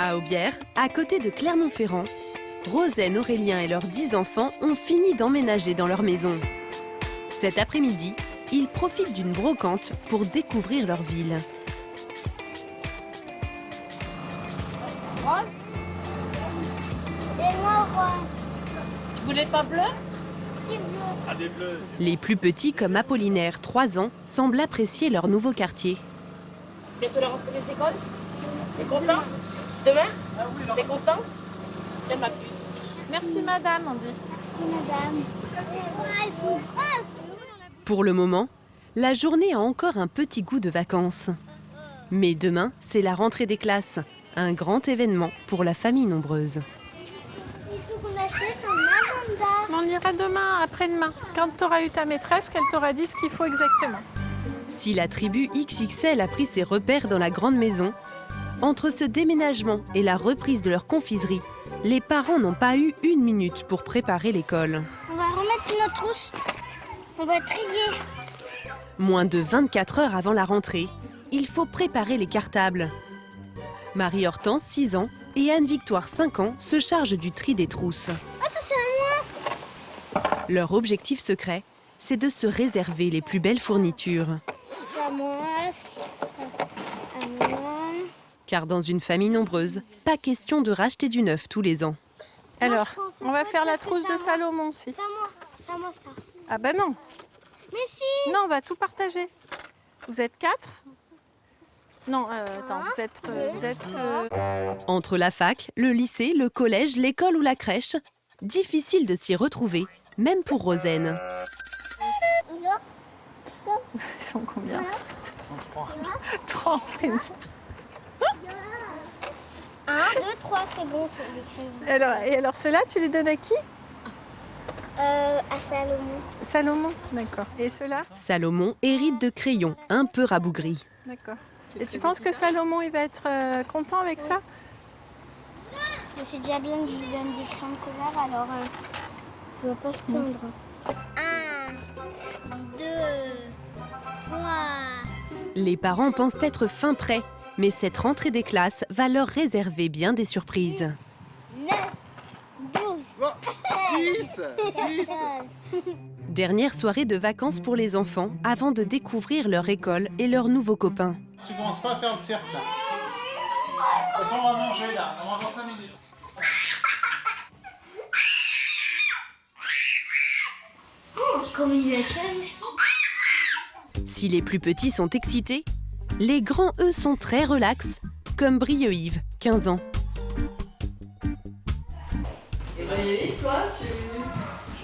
À Aubière, à côté de Clermont-Ferrand, Rosaine, Aurélien et leurs 10 enfants ont fini d'emménager dans leur maison. Cet après-midi, ils profitent d'une brocante pour découvrir leur ville. Rose et moi rose. Tu voulais pas bleu? C'est bleu. Ah, des bleus. Les plus petits, comme Apollinaire, 3 ans, semblent apprécier leur nouveau quartier. Bientôt la rentrée des écoles? T'es content? Demain? T'es content? J'aime ma puce. Merci madame, on dit. Madame. Elles sont grosses. Pour le moment, la journée a encore un petit goût de vacances. Mais demain, c'est la rentrée des classes, un grand événement pour la famille nombreuse. Il faut qu'on achète un agenda. On ira demain, après-demain. Quand tu auras eu ta maîtresse, qu'elle t'aura dit ce qu'il faut exactement. Si la tribu XXL a pris ses repères dans la grande maison, entre ce déménagement et la reprise de leur confiserie, les parents n'ont pas eu une minute pour préparer l'école. On va remettre notre trousse. On va trier. Moins de 24 heures avant la rentrée, il faut préparer les cartables. Marie-Hortense, 6 ans, et Anne-Victoire, 5 ans, se chargent du tri des trousses. Oh, ça c'est à moi. Leur objectif secret, c'est de se réserver les plus belles fournitures. C'est à moi. À moi. Car dans une famille nombreuse, pas question de racheter du neuf tous les ans. Alors, je pensais on va pas faire que la c'était trousse de à moi. Salomon aussi. C'est à moi ça. Ah ben non. Mais si. Non, on va tout partager. Vous êtes 4? Non, attends, vous êtes Entre la fac, le lycée, le collège, l'école ou la crèche, difficile de s'y retrouver, même pour Rosaine. Ils sont combien? Ils sont 3 en primaire. 1, 2, 3, c'est bon, c'est les crayons. Et alors ceux-là, tu les donnes à qui? À Salomon. Salomon, d'accord. Et ceux-là? Salomon hérite de crayons un peu rabougris. D'accord. Et tu penses que Salomon, il va être content avec ça? Mais c'est déjà bien que je lui donne des crayons de couleur, alors il ne va pas se plaindre. 1, 2, 3. Les parents pensent être fin prêts, mais cette rentrée des classes va leur réserver bien des surprises. 9, 12, Oh, 10 10 Dernière soirée de vacances pour les enfants avant de découvrir leur école et leurs nouveaux copains. Tu commences pas à faire le cercle là. De toute façon, on va manger là. On mange en 5 minutes. Comme il a challenge. Si les plus petits sont excités, les grands, eux, sont très relax, comme Brieux-Yves, 15 ans. C'est Brieux, toi,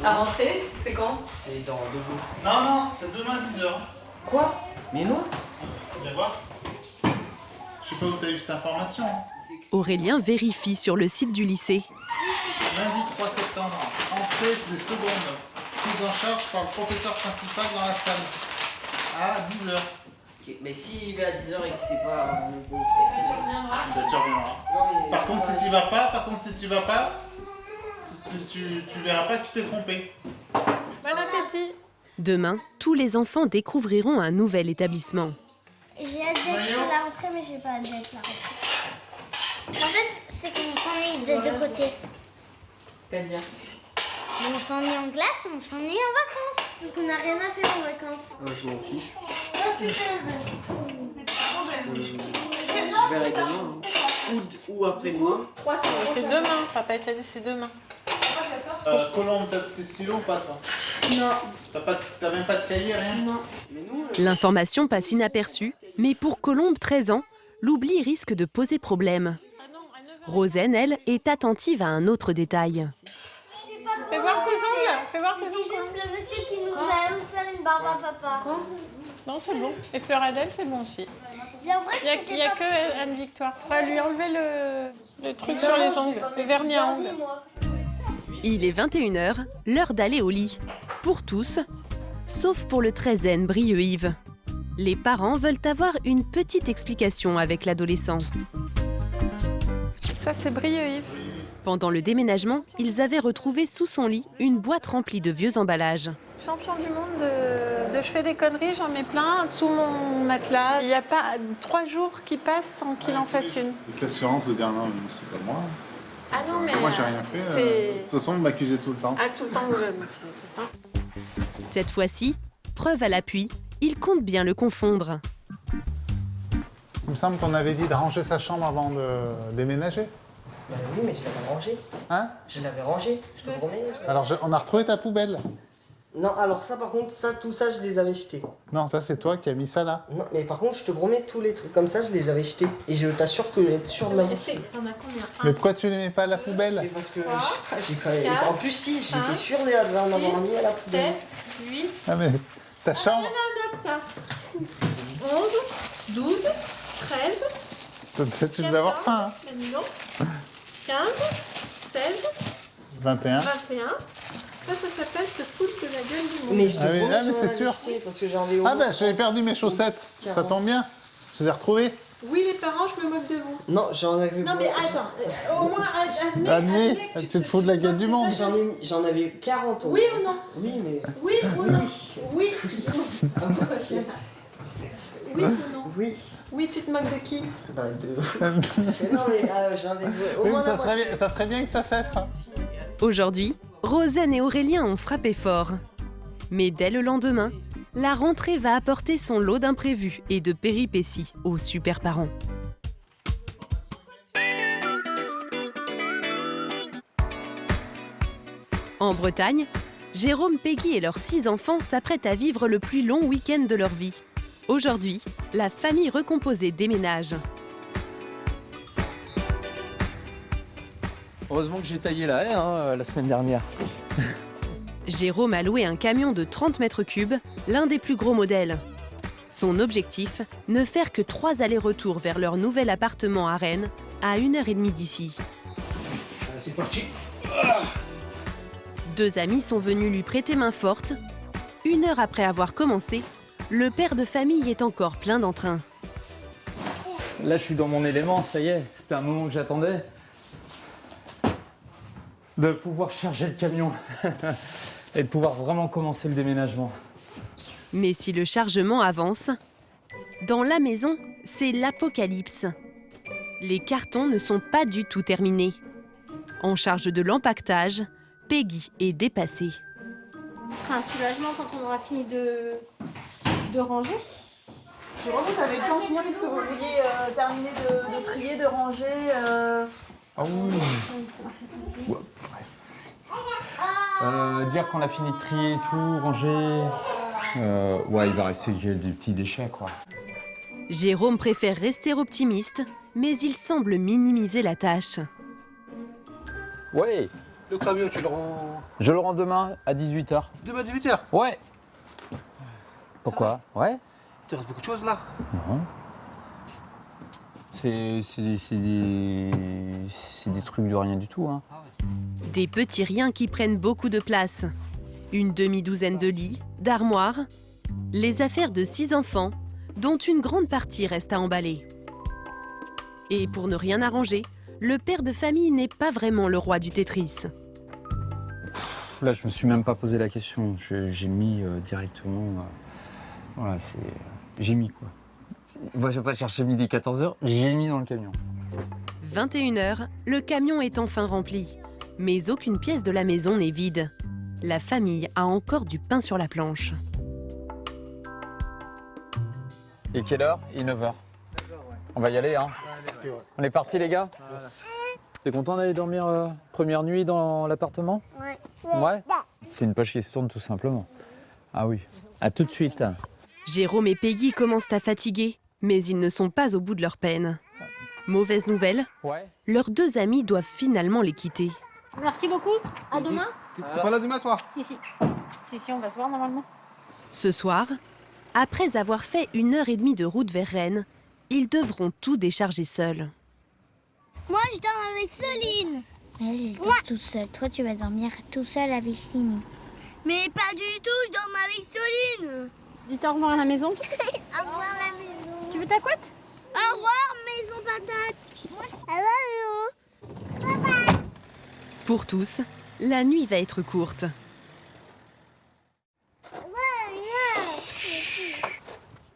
à rentrer, c'est quand? C'est dans 2 jours. Non, non, c'est demain 10h. Quoi? Mais non. Viens voir. Je sais pas où t'as eu cette information. Aurélien vérifie sur le site du lycée. Lundi 3 septembre, entrée des secondes. Prise en charge par le professeur principal dans la salle. À 10h. Ok, mais s'il va à 10h et que c'est pas le beau. Tu reviendras. Par contre, si tu vas pas, tu verras pas que tu t'es trompé. Bon appétit. Demain, tous les enfants découvriront un nouvel établissement. J'ai hâte d'être la rentrée, mais j'ai pas hâte d'être la rentrée. En fait, c'est qu'on s'ennuie de deux côtés. C'est-à-dire? On s'ennuie en classe et on s'ennuie en vacances. Parce qu'on n'a rien à faire en vacances. Je m'en fiche. Je verrai demain. Hein. Ou après-demain. C'est demain, papa t'a dit c'est demain. Colombe, t'as tes stylos ou pas toi? Non. T'as même pas de cahier, rien? Non. Mais nous, L'information passe inaperçue, mais pour Colombe, 13 ans, l'oubli risque de poser problème. Rosaine, elle, est attentive à un autre détail. Fais voir tes ongles. Fais voir tes ongles. C'est le monsieur qui nous va nous faire une barbe à papa. Non, c'est bon. Et Fleur Adèle, c'est bon aussi. Bien vrai Il n'y a que Anne-Victoire. Faudra lui enlever le truc sur les ongles, le vernis à ongles. Il est 21h, l'heure d'aller au lit. Pour tous, sauf pour le très zen Brieux-Yves. Les parents veulent avoir une petite explication avec l'adolescent. Ça, c'est Brieux-Yves. Pendant le déménagement, ils avaient retrouvé sous son lit une boîte remplie de vieux emballages. Champion du monde de de je fais des conneries, j'en mets plein sous mon matelas. Il n'y a pas 3 jours qui passent sans qu'il en fasse une. Avec l'assurance de dire non, mais c'est pas moi. Ah non, mais Moi, j'ai rien fait. De toute façon, vous m'accusez tout le temps. Ah, tout le temps, vous m'accusez tout le temps. Cette fois-ci, preuve à l'appui, il compte bien le confondre. Il me semble qu'on avait dit de ranger sa chambre avant de déménager. Bah oui, mais je l'avais rangé. Hein? Je l'avais rangé, je te promets. Alors, on a retrouvé ta poubelle. Non, alors ça, par contre, tout ça, je les avais jetés. Non, ça, c'est toi qui as mis ça là. Non, mais par contre, je te promets, tous les trucs comme ça, je les avais jetés. Et je t'assure que être sûr de l'avoir fait. T'en as combien? Mais pourquoi tu les mets pas à la poubelle? Mais parce que, je sais pas, j'ai pas... En plus, si, j'étais sûr d'en avoir mis à la poubelle. 7, 8... Ah, mais ta chambre... Tiens. 11, 12, 13... Tu devais avoir faim, hein. Mais dis donc. 15, 16, 21. 21... Ça s'appelle se foutre de la gueule du monde. Mais je te promets, mais j'en c'est avais sûr. jeté parce que j'en avais au Ah moins- ben, j'avais perdu mes chaussettes. Ça tombe bien. Je les ai retrouvées. Oui, les parents, je me moque de vous. Non, j'en avais... Non, mais attends, au moins, Admis, tu te fous de la gueule du monde. J'en avais 40 au Oui moins. ou non? Oui, mais... Oui ou non? Oui ou non? Oui ou non? Oui. Oui, tu te moques de qui? Bah, mais non, mais j'en avais au Oui, moins mais la moitié. ça serait bien que ça cesse. Hein. Aujourd'hui, Rosen et Aurélien ont frappé fort. Mais dès le lendemain, la rentrée va apporter son lot d'imprévus et de péripéties aux super parents. En Bretagne, Jérôme, Peggy et leurs 6 enfants s'apprêtent à vivre le plus long week-end de leur vie. Aujourd'hui, la famille recomposée déménage. Heureusement que j'ai taillé la haie la semaine dernière. Jérôme a loué un camion de 30 mètres cubes, l'un des plus gros modèles. Son objectif, ne faire que 3 allers-retours vers leur nouvel appartement à Rennes, à 1h30 d'ici. C'est parti. 2 amis sont venus lui prêter main forte. 1 heure après avoir commencé, le père de famille est encore plein d'entrain. Là, je suis dans mon élément, ça y est. C'était un moment que j'attendais. De pouvoir charger le camion et de pouvoir vraiment commencer le déménagement. Mais si le chargement avance, dans la maison, c'est l'apocalypse. Les cartons ne sont pas du tout terminés. En charge de l'empaquetage, Peggy est dépassée. Ce sera un soulagement quand on aura fini de ranger. Jérôme, vous avez le temps de finir tout ce que vous vouliez terminer de trier, de ranger Ah oui. Dire qu'on a fini de trier et tout, ranger. Ouais, il va rester des petits déchets, quoi. Jérôme préfère rester optimiste, mais il semble minimiser la tâche. Ouais. Le camion, tu le rends Je le rends demain à 18h. demain à 18h. Ouais. Pourquoi? Ouais. Il te reste beaucoup de choses là. Non. C'est des trucs de rien du tout, hein. Des petits riens qui prennent beaucoup de place. Une demi-douzaine de lits, d'armoires, les affaires de 6 enfants, dont une grande partie reste à emballer. Et pour ne rien arranger, le père de famille n'est pas vraiment le roi du Tetris. Là, je me suis même pas posé la question. J'ai mis directement. Voilà, c'est. J'ai mis quoi. Moi, je vais pas chercher midi 14h, j'ai mis dans le camion. 21h, le camion est enfin rempli. Mais aucune pièce de la maison n'est vide. La famille a encore du pain sur la planche. Et quelle heure? Il est 9h. On va y aller, hein. On est parti, les gars? T'es content d'aller dormir première nuit dans l'appartement? Ouais. Ouais. C'est une poche qui se tourne tout simplement. Ah oui. À tout de suite. Jérôme et Peggy commencent à fatiguer, mais ils ne sont pas au bout de leur peine. Mauvaise nouvelle, Ouais. leurs 2 amis doivent finalement les quitter. Merci beaucoup. À demain. T'es pas là demain, toi? Si, on va se voir normalement. Ce soir, après avoir fait 1h30 de route vers Rennes, ils devront tout décharger seuls. Moi, je dors avec Soline. Elle dort toute seule. Toi, tu vas dormir tout seul avec Simi. Mais pas du tout, je dors avec Soline. Dis au revoir à la maison. Au revoir la maison. Tu veux ta couette? Au revoir, maison patate. Au revoir. Pour tous, la nuit va être courte.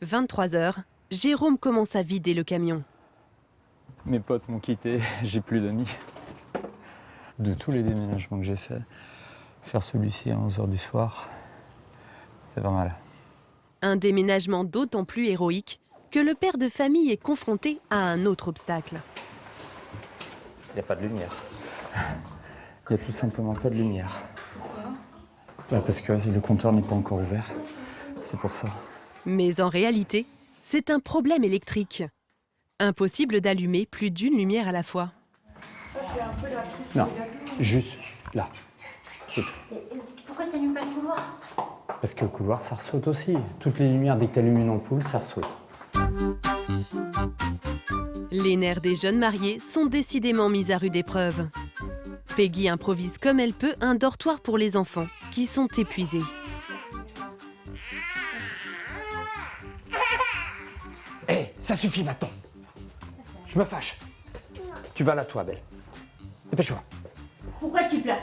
23h, Jérôme commence à vider le camion. Mes potes m'ont quitté, j'ai plus d'amis. De tous les déménagements que j'ai faits, faire celui-ci à 11h du soir, c'est pas mal. Un déménagement d'autant plus héroïque que le père de famille est confronté à un autre obstacle. Il n'y a pas de lumière. Il n'y a tout simplement pas de lumière. Pourquoi ? Parce que le compteur n'est pas encore ouvert. C'est pour ça. Mais en réalité, c'est un problème électrique. Impossible d'allumer plus d'une lumière à la fois. Non, juste là. C'est tout. Pourquoi t'allumes pas le couloir? Parce que le couloir, ça ressaute aussi. Toutes les lumières, dès que tu allumes une ampoule, ça ressaute. Les nerfs des jeunes mariés sont décidément mis à rude épreuve. Peggy improvise comme elle peut un dortoir pour les enfants, qui sont épuisés. Hé, ça suffit maintenant. Je me fâche. Tu vas là, toi, Belle. Dépêche-toi. Pourquoi tu pleures?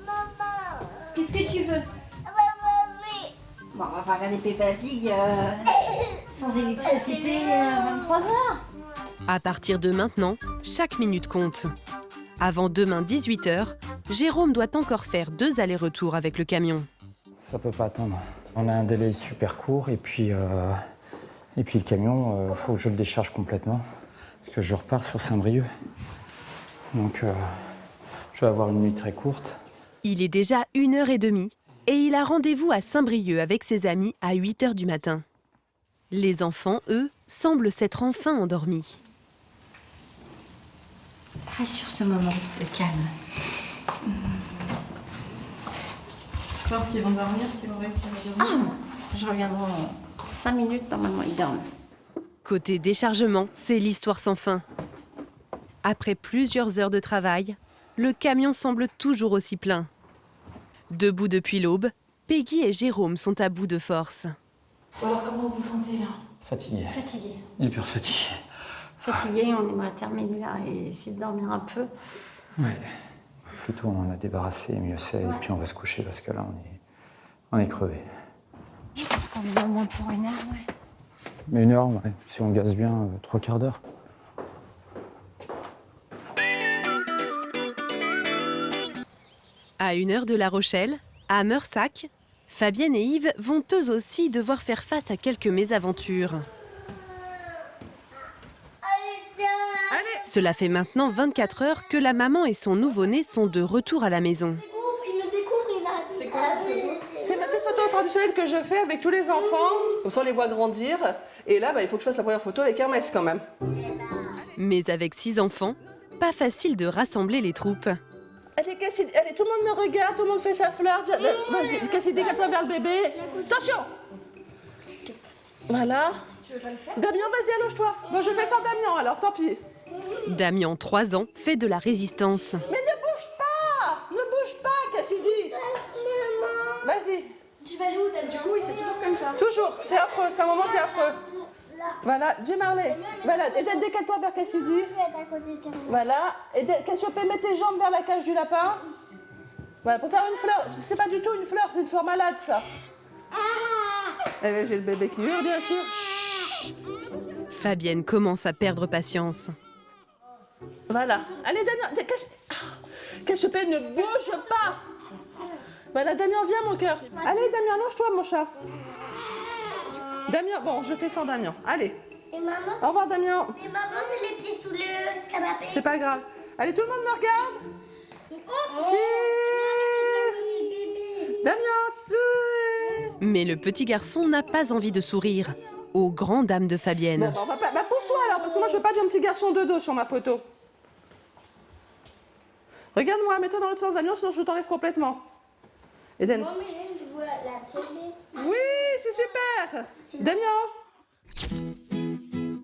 Maman. Qu'est-ce que tu veux? Bon, on va pas regarder Peppa Pig sans électricité 23h. À partir de maintenant, chaque minute compte. Avant demain 18h, Jérôme doit encore faire 2 allers-retours avec le camion. Ça peut pas attendre. On a un délai super court et puis le camion, faut que je le décharge complètement parce que je repars sur Saint-Brieuc. Donc je vais avoir une nuit très courte. Il est déjà 1h30 et il a rendez-vous à Saint-Brieuc avec ses amis à 8h du matin. Les enfants, eux, semblent s'être enfin endormis. Reste sur ce moment de calme. Je pense qu'ils vont dormir, qu'ils vont rester à dormir. Je reviendrai en 5 minutes, normalement ils dorment. Côté déchargement, c'est l'histoire sans fin. Après plusieurs heures de travail, le camion semble toujours aussi plein. Debout depuis l'aube, Peggy et Jérôme sont à bout de force. Alors comment vous vous sentez là? Fatigué. Fatiguée. Hyper fatigué. Fatiguée, on aimerait terminer là et essayer de dormir un peu. Ouais. Plutôt on en a débarrassé, mieux c'est. Et puis on va se coucher parce que là on est crevé. Je pense qu'on est au moins pour 1 heure, ouais. Mais 1 heure, ouais. Si on gaze bien, 3/4 d'heure. À 1 heure de La Rochelle, à Meursac, Fabienne et Yves vont eux aussi devoir faire face à quelques mésaventures. Cela fait maintenant 24 heures que la maman et son nouveau-né sont de retour à la maison. Il me découvre, il a... C'est quoi cette photo? C'est ma petite photo traditionnelle que je fais avec tous les enfants. Comme ça, on les voit grandir. Et là, il faut que je fasse la première photo avec Hermès quand même. Mais avec 6 enfants, pas facile de rassembler les troupes. Allez, Cassidy, allez, tout le monde me regarde, tout le monde fait sa fleur. Vas-y, Cassidy, décale-toi vers le bébé. Attention. Voilà. Tu veux pas le faire? Damien, vas-y, allonge-toi. Bon, je fais sans Damien, alors tant pis. Damien, 3 ans, fait de la résistance. Mais ne bouge pas. Ne bouge pas, Cassidy. Vas-y. Tu vas aller où, Damien? Oui, c'est toujours comme ça. Toujours, c'est affreux, c'est un moment qui est affreux. Voilà, J. Marley. Voilà, et décale-toi vers Cassidy. Voilà, et Cassiopée, mets tes jambes vers la cage du lapin. Voilà, pour faire une fleur. C'est pas du tout une fleur, c'est une fleur malade, ça. Eh bien, j'ai le bébé qui hurle, bien sûr. Chut. Fabienne commence à perdre patience. Voilà. Allez, Damien, Cassiopée, ne bouge pas. Voilà, Damien, viens, mon cœur. Allez, Damien, allonge-toi, mon chat. Damien, bon, je fais sans Damien. Allez. Et maman, Au revoir, Damien. c'est les pieds sous le canapé. C'est pas grave. Allez, tout le monde me regarde. Damien, suis. Mais le petit garçon n'a pas envie de sourire, aux grandes dames de Fabienne. Bon, pousse-toi alors, parce que moi je veux pas d'un petit garçon de dos sur ma photo. Regarde-moi, mets-toi dans l'autre sens, Damien, sinon je t'enlève complètement. Eden. je vois la télé. Oui, c'est super. Damien.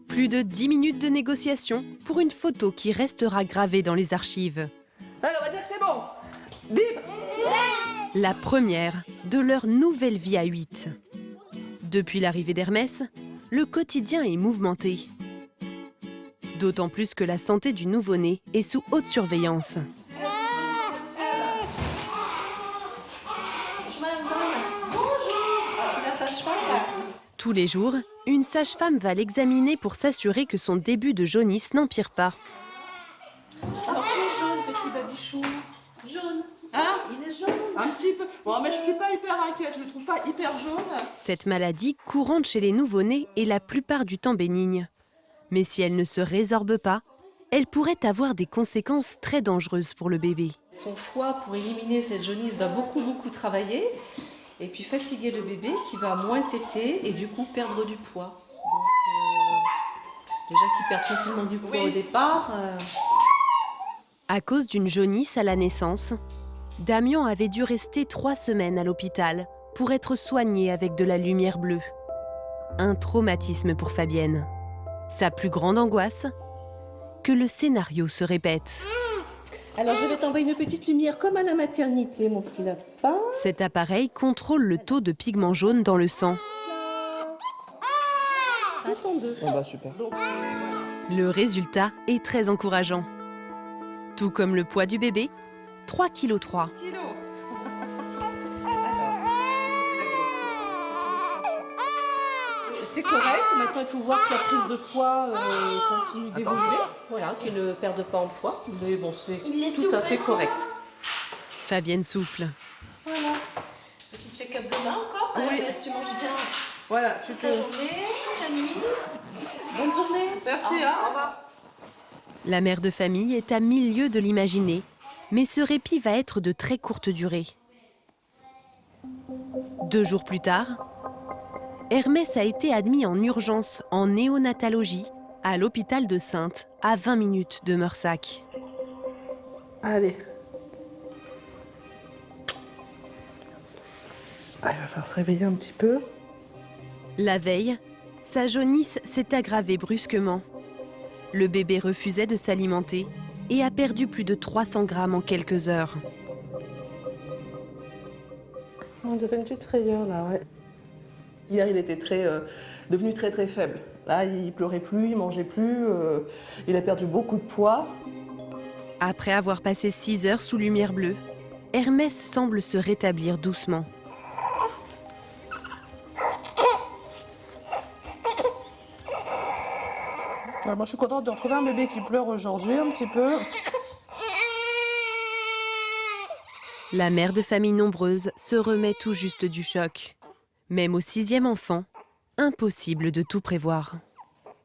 Plus de 10 minutes de négociation pour une photo qui restera gravée dans les archives. Allez, on va dire que c'est bon. Libre. La première de leur nouvelle vie à 8. Depuis l'arrivée d'Hermès, le quotidien est mouvementé. D'autant plus que la santé du nouveau-né est sous haute surveillance. Tous les jours, une sage-femme va l'examiner pour s'assurer que son début de jaunisse n'empire pas. Alors tu es jaune, petit babichou. Jaune. Hein? Il est jaune. Un petit peu. Bon, mais je suis pas hyper inquiète, je le trouve pas hyper jaune. Cette maladie, courante chez les nouveau-nés, est la plupart du temps bénigne. Mais si elle ne se résorbe pas, elle pourrait avoir des conséquences très dangereuses pour le bébé. Son foie, pour éliminer cette jaunisse, va beaucoup travailler et puis fatiguer le bébé qui va moins téter et du coup perdre du poids. Donc, déjà qu'il perd facilement du poids au départ. À cause d'une jaunisse à la naissance, Damien avait dû rester 3 semaines à l'hôpital pour être soigné avec de la lumière bleue. Un traumatisme pour Fabienne. Sa plus grande angoisse, que le scénario se répète. Alors je vais t'envoyer une petite lumière comme à la maternité, mon petit lapin. Cet appareil contrôle le taux de pigment jaune dans le sang. 202. Oh bah super. Le résultat est très encourageant. Tout comme le poids du bébé, 3,3 kg. C'est correct, maintenant il faut voir que la prise de poids continue d'évoluer. Voilà, qu'il ne perde pas en poids. Mais bon, c'est tout à fait correct. Fabienne souffle. Voilà. Petit check-up demain encore. Oui. Est-ce que tu manges bien Voilà, tu toute la journée, toute la nuit? Bonne journée. Merci, au revoir. La mère de famille est à 1000 lieues de l'imaginer, mais ce répit va être de très courte durée. 2 jours plus tard, Hermès a été admis en urgence en néonatologie à l'hôpital de Saintes, à 20 minutes de Meursac. Allez. Ah, il va falloir se réveiller un petit peu. La veille, sa jaunisse s'est aggravée brusquement. Le bébé refusait de s'alimenter et a perdu plus de 300 grammes en quelques heures. Oh, j'ai fait une petite frayeur là, ouais. Hier, il était devenu très faible. Là, il pleurait plus, il mangeait plus, il a perdu beaucoup de poids. Après avoir passé 6 heures sous lumière bleue, Hermès semble se rétablir doucement. Moi, je suis contente de retrouver un bébé qui pleure aujourd'hui un petit peu. La mère de famille nombreuse se remet tout juste du choc. Même au 6e enfant, impossible de tout prévoir.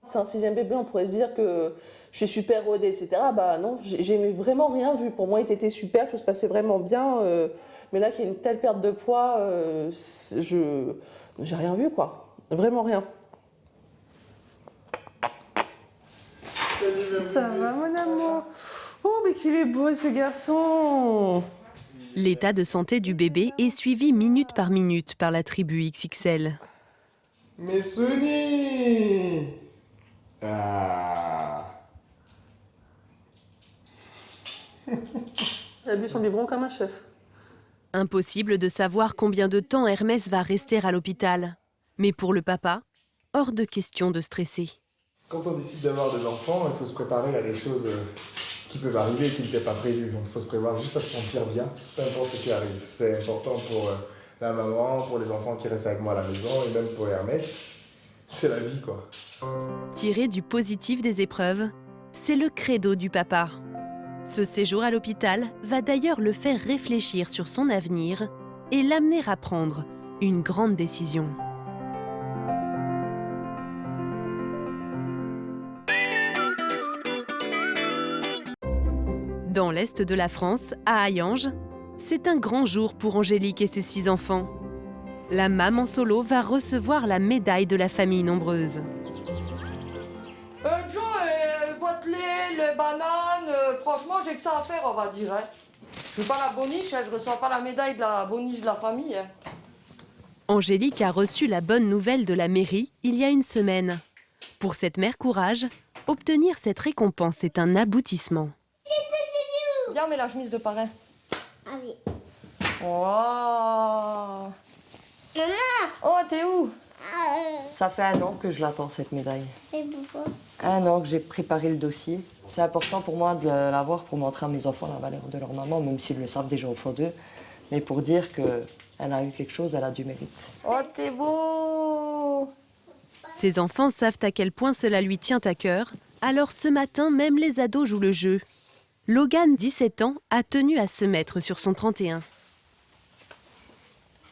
C'est un 6e bébé, on pourrait se dire que je suis super rodée, etc. Bah non, j'ai vraiment rien vu. Pour moi, il était super, tout se passait vraiment bien. Mais là, qu'il y ait une telle perte de poids, j'ai rien vu, quoi. Vraiment rien. Ça va, mon amour? Oh, mais qu'il est beau, ce garçon! L'état de santé du bébé est suivi minute par minute par la tribu XXL. Mais Sony! Ah. Il a bu son biberon comme un chef. Impossible de savoir combien de temps Hermès va rester à l'hôpital. Mais pour le papa, hors de question de stresser. Quand on décide d'avoir des enfants, il faut se préparer à des choses qui peuvent arriver et qui n'étaient pas prévues. Donc il faut se prévoir juste à se sentir bien, peu importe ce qui arrive. C'est important pour la maman, pour les enfants qui restent avec moi à la maison et même pour Hermès. C'est la vie, quoi. Tirer du positif des épreuves, c'est le credo du papa. Ce séjour à l'hôpital va d'ailleurs le faire réfléchir sur son avenir et l'amener à prendre une grande décision. Dans l'est de la France, à Hayange, c'est un grand jour pour Angélique et ses 6 enfants. La maman solo va recevoir la médaille de la famille nombreuse. Joe, votre lait, les bananes, franchement, j'ai que ça à faire, on va dire. Hein. Je suis pas la boniche, hein, je reçois pas la médaille de la boniche de la famille. Hein. Angélique a reçu la bonne nouvelle de la mairie il y a une semaine. Pour cette mère courage, obtenir cette récompense est un aboutissement. Viens, mets la chemise de parrain. Ah oui. Wow. Maman! Oh, t'es où? Ça fait 1 an que je l'attends, cette médaille. C'est pourquoi? 1 an que j'ai préparé le dossier. C'est important pour moi de l'avoir pour montrer à mes enfants la valeur de leur maman, même s'ils le savent déjà au fond d'eux. Mais pour dire qu'elle a eu quelque chose, elle a du mérite. Oh, t'es beau! Ses enfants savent à quel point cela lui tient à cœur, alors ce matin, même les ados jouent le jeu. Logan, 17 ans, a tenu à se mettre sur son 31.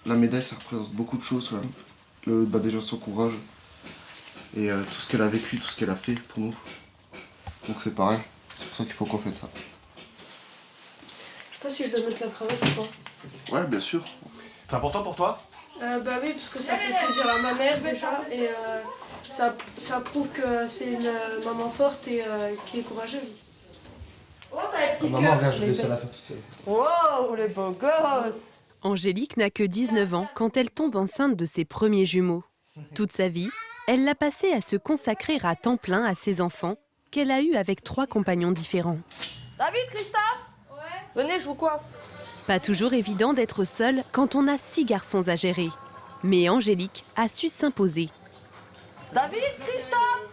La médaille, ça représente beaucoup de choses. Ouais. Déjà son courage et tout ce qu'elle a vécu, tout ce qu'elle a fait pour nous. Donc c'est pareil, c'est pour ça qu'il faut qu'on fasse ça. Je sais pas si je dois mettre la cravate ou pas. Ouais, bien sûr. C'est important pour toi? Bah oui, parce que ça fait plaisir à ma mère déjà et ça prouve que c'est une maman forte et qui est courageuse. Oh, t'as un petit Maman, regarde, je vais laisser la faire toute seule. Wow, les beaux gosses! Angélique n'a que 19 ans quand elle tombe enceinte de ses premiers jumeaux. Toute sa vie, elle l'a passée à se consacrer à temps plein à ses enfants, qu'elle a eus avec 3 compagnons différents. David, Christophe? Ouais. Venez, je vous coiffe. Pas toujours évident d'être seule quand on a 6 garçons à gérer. Mais Angélique a su s'imposer. David, Christophe?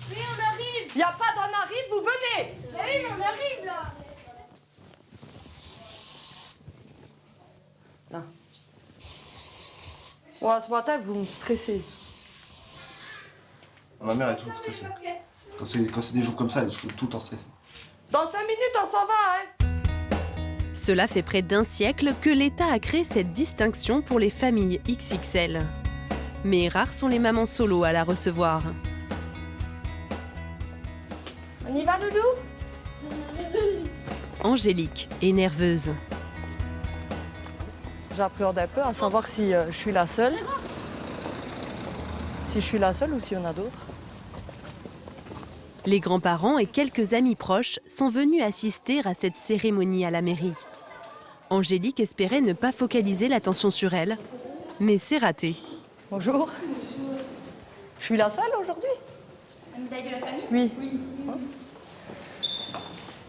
Oui, on arrive. Y a pas d'en arrive, vous venez. Oui, on arrive là. Là. Ouais, ce matin, vous me stressez. Ma mère est toujours stressée. Quand c'est des jours comme ça, elle est tout le temps stressée. Dans 5 minutes, on s'en va, hein? Cela fait près d'1 siècle que l'État a créé cette distinction pour les familles XXL. Mais rares sont les mamans solo à la recevoir. On y va, Loulou? Angélique est nerveuse. J'appréhende un peu à savoir si je suis la seule. Si je suis la seule ou s'il y en a d'autres. Les grands-parents et quelques amis proches sont venus assister à cette cérémonie à la mairie. Angélique espérait ne pas focaliser l'attention sur elle, mais c'est raté. Bonjour. Je suis la seule aujourd'hui? La médaille de la famille? Oui.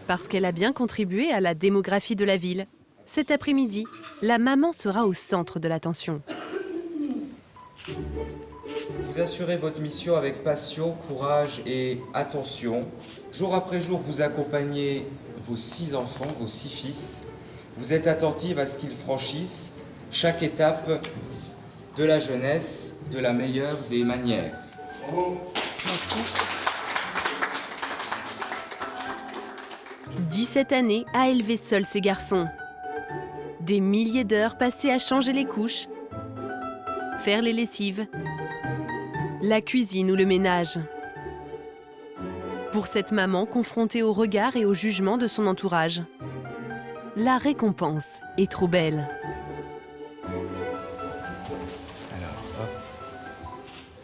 Parce qu'elle a bien contribué à la démographie de la ville. Cet après-midi, la maman sera au centre de l'attention. Vous assurez votre mission avec passion, courage et attention. Jour après jour, vous accompagnez vos 6 enfants, vos 6 fils. Vous êtes attentive à ce qu'ils franchissent chaque étape de la jeunesse de la meilleure des manières. Merci. 17 années à élever seul ses garçons. Des milliers d'heures passées à changer les couches, faire les lessives, la cuisine ou le ménage. Pour cette maman confrontée au regard et au jugement de son entourage, la récompense est trop belle. Alors, hop.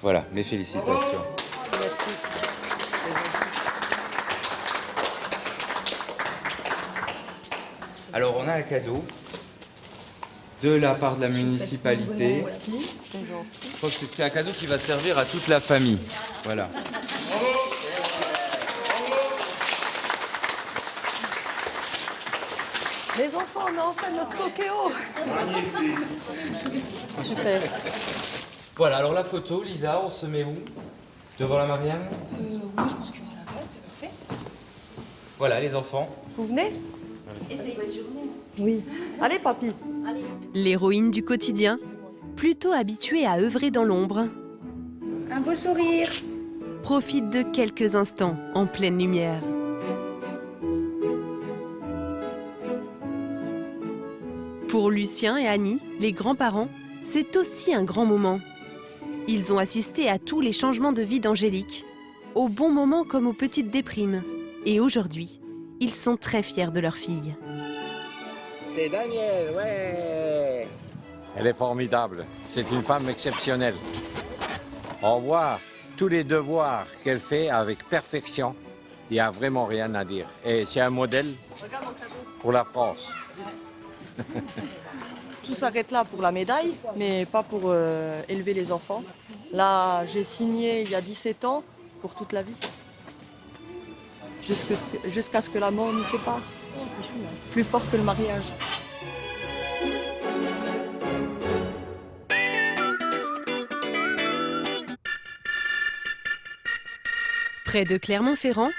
Voilà, mes félicitations. Merci. Alors, on a un cadeau de la part de la municipalité. Je pense que c'est un cadeau qui va servir à toute la famille. Voilà. Les enfants, on a enfin notre coquéo. Super. Voilà, alors la photo, Lisa, on se met où? Devant la Marianne? Oui, je pense qu'il y aura la place, c'est parfait. Voilà, les enfants. Vous venez? Et c'est votre journée? Oui. Allez, papy. L'héroïne du quotidien, plutôt habituée à œuvrer dans l'ombre, Un beau sourire. profite de quelques instants en pleine lumière. Pour Lucien et Annie, les grands-parents, c'est aussi un grand moment. Ils ont assisté à tous les changements de vie d'Angélique, aux bons moments comme aux petites déprimes. Et aujourd'hui, ils sont très fiers de leur fille. C'est Daniel, ouais. Elle est formidable. C'est une femme exceptionnelle. On voit tous les devoirs qu'elle fait avec perfection. Il n'y a vraiment rien à dire. Et c'est un modèle pour la France. Tout s'arrête là pour la médaille, mais pas pour élever les enfants. Là, j'ai signé il y a 17 ans pour toute la vie. Jusqu'à ce que la mort nous sépare. Plus fort que le mariage. Près de Clermont-Ferrand,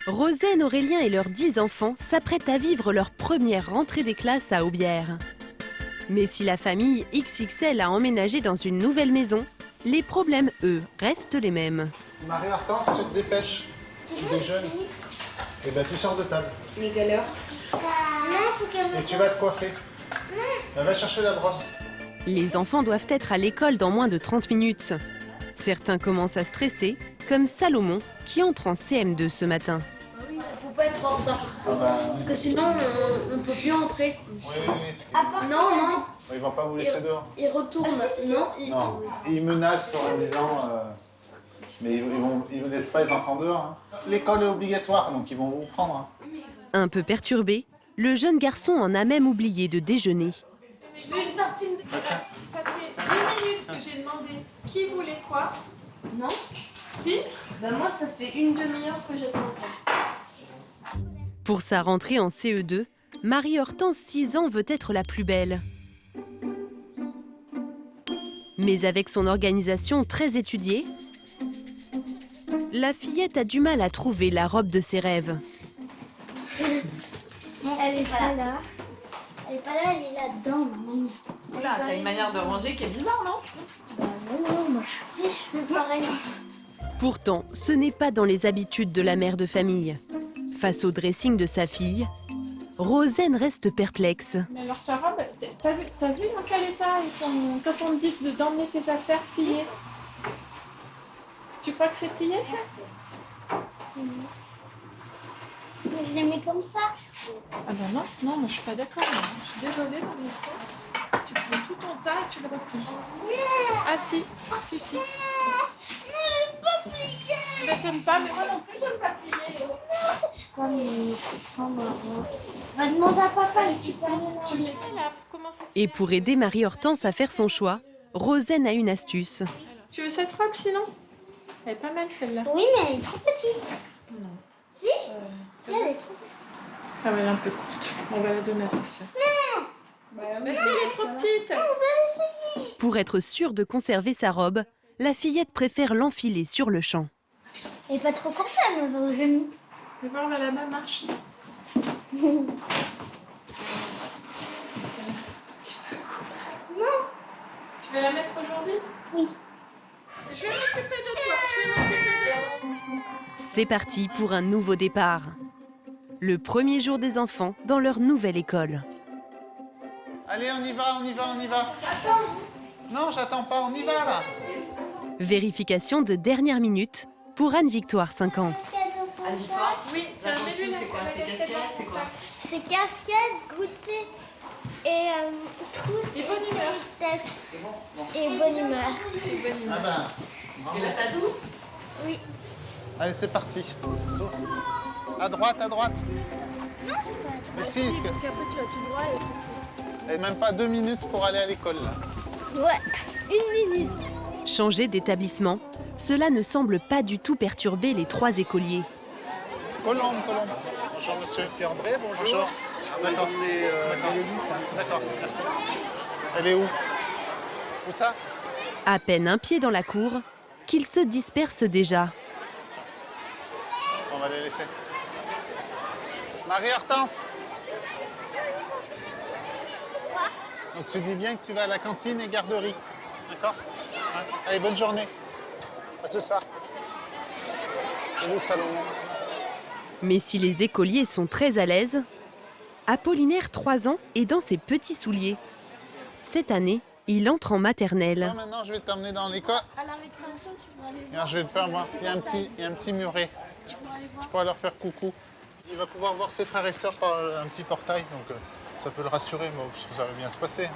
Rosaine, Aurélien et leurs 10 enfants s'apprêtent à vivre leur première rentrée des classes à Aubière. Mais si la famille XXL a emménagé dans une nouvelle maison, Les problèmes, eux, restent les mêmes. Marie-Hortense, tu te dépêches. Tu déjeunes. Et ben tu sors de table. Mais quelle heure? Non, faut qu'elle me... Et tu vas te coiffer. Elle va chercher la brosse. Les enfants doivent être à l'école dans moins de 30 minutes. Certains commencent à stresser, comme Salomon, qui entre en CM2 ce matin. Oui, faut pas être en retard. Parce que sinon, on ne peut plus entrer. Oui. Non. Ils vont pas vous laisser dehors. Ils retournent. Non. Ils menacent en disant... mais ils ne laissent pas les enfants dehors. Hein. L'école est obligatoire, donc ils vont vous prendre. Hein. Un peu perturbé, le jeune garçon en a même oublié de déjeuner. Je veux une tartine. Tiens. Ça fait 10 minutes que j'ai demandé qui voulait quoi. Non? Si? Bah moi, ça fait une demi-heure que j'attends pas. Pour sa rentrée en CE2, Marie-Hortense, 6 ans, veut être la plus belle. Mais avec son organisation très étudiée, la fillette a du mal à trouver la robe de ses rêves. Elle est pas là. Elle est pas là, elle est là-dedans, maman. Oula, t'as une manière de ranger qui est bizarre, non? Non, moi je fais pareil. Pourtant, ce n'est pas dans les habitudes de la mère de famille. Face au dressing de sa fille, Rosen reste perplexe. Mais alors ta robe, t'as vu dans quel état est quand on te dit d'emmener tes affaires pliées? Tu crois que c'est plié ça? Je l'ai mis comme ça. Ah ben non, moi je suis pas d'accord. Je suis désolée, Marie-Hortense. Tu prends tout ton tas et tu le replies. Ah si. Non, pas plié. Mais t'aimes pas, mais moi non plus j'aime pas plier. Va demander à papa, il est super Tu l'es là, comment ça se fait? Et pour aider Marie-Hortense à faire son choix, Rosen a une astuce. Tu veux cette robe sinon? Elle est pas mal celle-là. Oui, mais elle est trop petite. Non. Si, elle est trop petite. Ah mais elle est un peu courte. On va la donner à ta soeur. Non. Mais si, elle est trop petite. On va essayer. Pour être sûre de conserver sa robe, la fillette préfère l'enfiler sur le champ. Elle est pas trop courte, elle me va au genou. Fais voir, la main marche. Non. Tu veux la mettre aujourd'hui? Oui. Je vais m'occuper de toi. C'est parti pour un nouveau départ. Le premier jour des enfants dans leur nouvelle école. Allez, on y va. Attends. Non, j'attends pas, on y va là. Vérification de dernière minute pour Anne-Victoire, 5 ans. Anne-Victoire? Oui, tiens, mets-lui la casquette dans son sac. C'est casquette, goûter et trousse. Et bonne humeur. Et bonne humeur. Ah ben. Et la tatou? Oui. Allez, c'est parti. À droite. Non, c'est pas. Mais si, Parce qu'après tu vas tout droit et... et même pas 2 minutes pour aller à l'école là. Ouais, 1 minute. Changer d'établissement, cela ne semble pas du tout perturber les 3 écoliers. Colombe. Bonjour monsieur. Monsieur André, bonjour. D'accord. D'accord, merci. Elle est où? Où ça? À peine un pied dans la cour, qu'ils se dispersent déjà. On va les laisser. Marie-Hortense. Donc tu dis bien que tu vas à la cantine et garderie. D'accord? Ouais. Allez, bonne journée. À ce soir. Et où Salomon? Mais si les écoliers sont très à l'aise, Apollinaire, 3 ans, est dans ses petits souliers. Cette année, il entre en maternelle. Maintenant, je vais t'emmener dans l'école. À la récréation, tu vas aller voir. Regarde, je vais te faire voir. Il y a un petit muret. Tu pourras leur faire coucou. Il va pouvoir voir ses frères et sœurs par un petit portail, donc ça peut le rassurer, mais ça va bien se passer.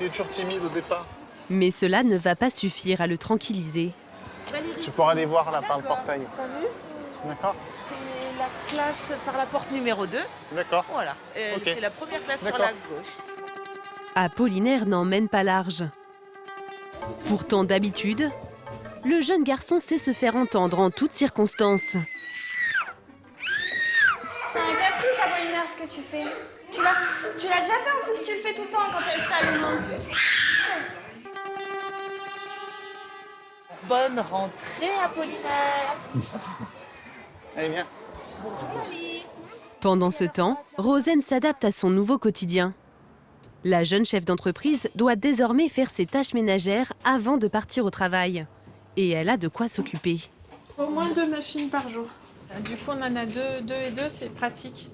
Il est toujours timide au départ. Mais cela ne va pas suffire à le tranquilliser. Tu pourras aller voir là par le portail. T'as vu? D'accord? C'est la classe par la porte numéro 2. D'accord. Voilà. Ok. C'est la première classe sur D'accord. la gauche. Apollinaire n'emmène pas large. Pourtant, d'habitude, le jeune garçon sait se faire entendre en toutes circonstances. C'est un caprice, Apollinaire, ce que tu fais. Tu l'as déjà fait, en plus, tu le fais tout le temps quand t'es avec Salomon. Bonne rentrée, Apollinaire. Allez, viens. Bonjour, Lali. Pendant ce temps, Rosen s'adapte à son nouveau quotidien. La jeune chef d'entreprise doit désormais faire ses tâches ménagères avant de partir au travail. Et elle a de quoi s'occuper. Au moins 2 machines par jour. Du coup, on en a deux et deux, c'est pratique.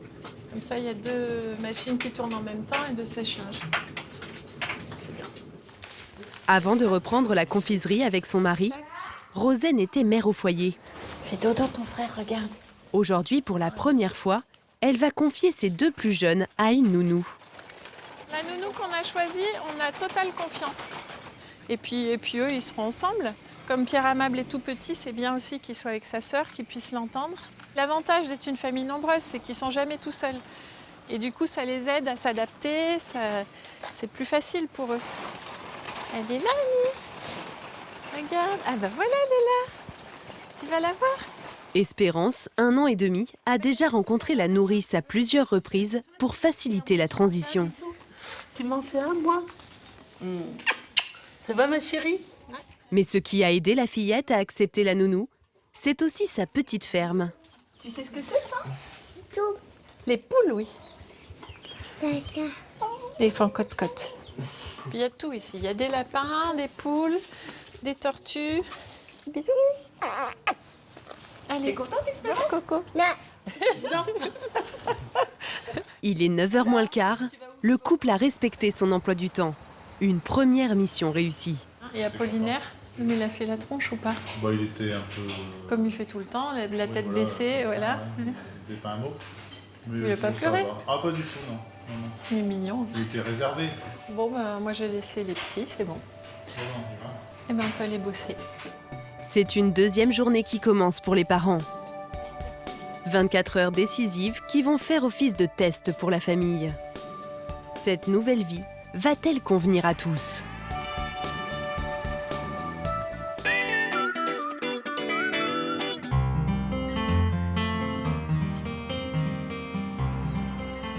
Comme ça, il y a 2 machines qui tournent en même temps et 2 sèche-linges. Ça, c'est bien. Avant de reprendre la confiserie avec son mari, Rosen était mère au foyer. C'est Dodo, ton frère, regarde. Aujourd'hui, pour la première fois, elle va confier ses 2 plus jeunes à une nounou. La nounou qu'on a choisie, on a totale confiance. Et puis eux, ils seront ensemble. Comme Pierre Amable est tout petit, c'est bien aussi qu'il soit avec sa sœur, qu'il puisse l'entendre. L'avantage d'être une famille nombreuse, c'est qu'ils ne sont jamais tout seuls. Et du coup, ça les aide à s'adapter, c'est plus facile pour eux. Elle est là, Annie. Regarde. Ah ben voilà, elle est là. Tu vas la voir. Espérance, 1 an et demi, a déjà rencontré la nourrice à plusieurs reprises pour faciliter la transition. Tu m'en fais un, moi? Ça va, ma chérie? Mais ce qui a aidé la fillette à accepter la nounou, c'est aussi sa petite ferme. Tu sais ce que c'est, ça? Les poules, oui. Et ils font côte-côte. Il y a tout ici. Il y a des lapins, des poules, des tortues. Bisous. Allez. T'es contente, Espérance? Coco. Non. Il est 9h moins le quart. Le couple a respecté son emploi du temps. Une première mission réussie. Et Apollinaire, mais il a fait la tronche ou pas? Bah, il était un peu... Comme il fait tout le temps, la tête baissée, voilà. Il faisait pas un mot. Mais Il n'a pas pleuré? Ah, pas du tout, non. Non. Il est mignon. Il était réservé. Bon, ben, moi j'ai laissé les petits, c'est bon. Et ben, on peut aller bosser. C'est une 2e journée qui commence pour les parents. 24 heures décisives qui vont faire office de test pour la famille. Cette nouvelle vie va-t-elle convenir à tous ?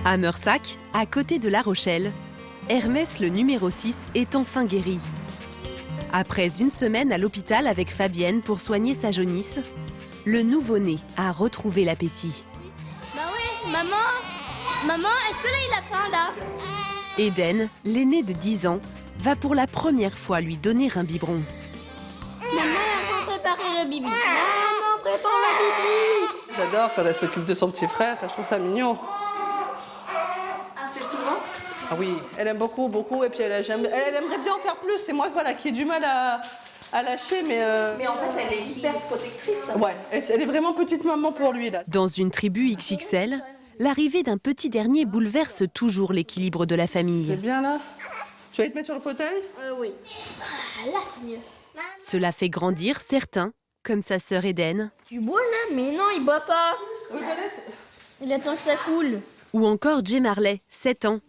À Meursac, à côté de La Rochelle, Hermès, le numéro 6, est enfin guéri. Après une semaine à l'hôpital avec Fabienne pour soigner sa jaunisse, le nouveau-né a retrouvé l'appétit. Bah ouais, maman, est-ce que là il a faim là? Eden, l'aîné de 10 ans, va pour la première fois lui donner un biberon. Maman, on va préparer le bibi. Maman, prépare le bibi. J'adore quand elle s'occupe de son petit frère, je trouve ça mignon. Ah, c'est souvent? Ah oui, elle aime beaucoup, et puis elle aimerait bien en faire plus. C'est moi voilà, qui ai du mal à lâcher, mais... Mais en fait, elle est hyper protectrice. Ouais, elle est vraiment petite maman pour lui, là. Dans une tribu XXL, l'arrivée d'un petit dernier bouleverse toujours l'équilibre de la famille. C'est bien là? Tu vas aller te mettre sur le fauteuil? Oui. Ah, là, c'est mieux. Cela fait grandir certains, comme sa sœur Eden. Tu bois là? Mais non, il boit pas. Oui, bah laisse. Il attend que ça coule. Ou encore Jay Marley, 7 ans.